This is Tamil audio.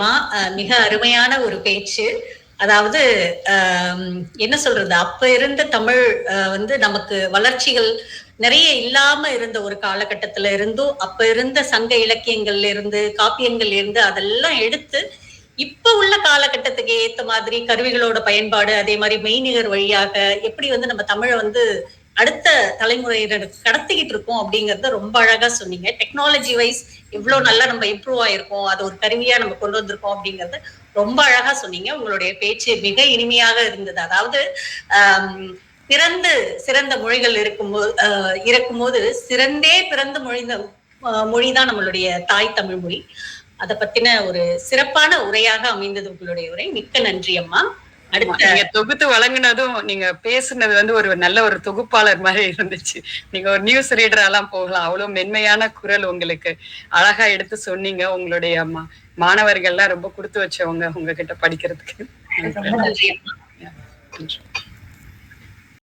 அம்மா. மிக அருமையான ஒரு பேச்சு. அதாவது என்ன சொல்றது, அப்ப இருந்த தமிழ் வந்து நமக்கு வளர்ச்சிகள் நிறைய இல்லாம இருந்த ஒரு காலகட்டத்துல இருந்தும், அப்ப இருந்த சங்க இலக்கியங்கள்ல இருந்து, காப்பியங்கள்ல இருந்து அதெல்லாம் எடுத்து, இப்ப உள்ள காலகட்டத்துக்கு ஏத்த மாதிரி கருவிகளோட பயன்பாடு, அதே மாரி மெய்நிகர் வழியாக எப்படி வந்து நம்ம தமிழ வந்து அடுத்த தலைமுறையினருக்கு கடத்திக்கிட்டு இருக்கோம் அப்படிங்கறத ரொம்ப அழகா சொன்னீங்க. டெக்னாலஜி வைஸ் இவ்வளவு நல்லா நம்ம இம்ப்ரூவ் ஆயிருக்கோம், அது ஒரு கருவியா நம்ம கொண்டு வந்திருக்கோம் அப்படிங்கறத ரொம்ப அழகா சொன்னீங்க. உங்களுடைய பேச்சு மிக இனிமையாக இருந்தது. அதாவது பிறந்து சிறந்த மொழிகள் இருக்கும்போது சிறந்தே பிறந்த மொழிதான் நம்மளுடைய தாய் தமிழ் மொழி. அதை பத்தின ஒரு சிறப்பான உரையாக அமைந்தது உங்களுடைய உரை. மிக்க நன்றி அம்மா. நீங்க தொகுத்து வழங்கினதும் நீங்க பேசுனது வந்து ஒரு நல்ல ஒரு தொகுப்பாளர் மாதிரி இருந்துச்சு. நீங்க ஒரு நியூஸ் ரீடரெல்லாம் போகலாம். அவ்வளவு மென்மையான குரல் உங்களுக்கு அழகா எடுத்து சொன்னீங்க. உங்களுடைய மாணவர்கள்லாம் ரொம்ப கொடுத்து வச்சவங்க உங்ககிட்ட படிக்கிறதுக்கு. நன்றி அம்மா.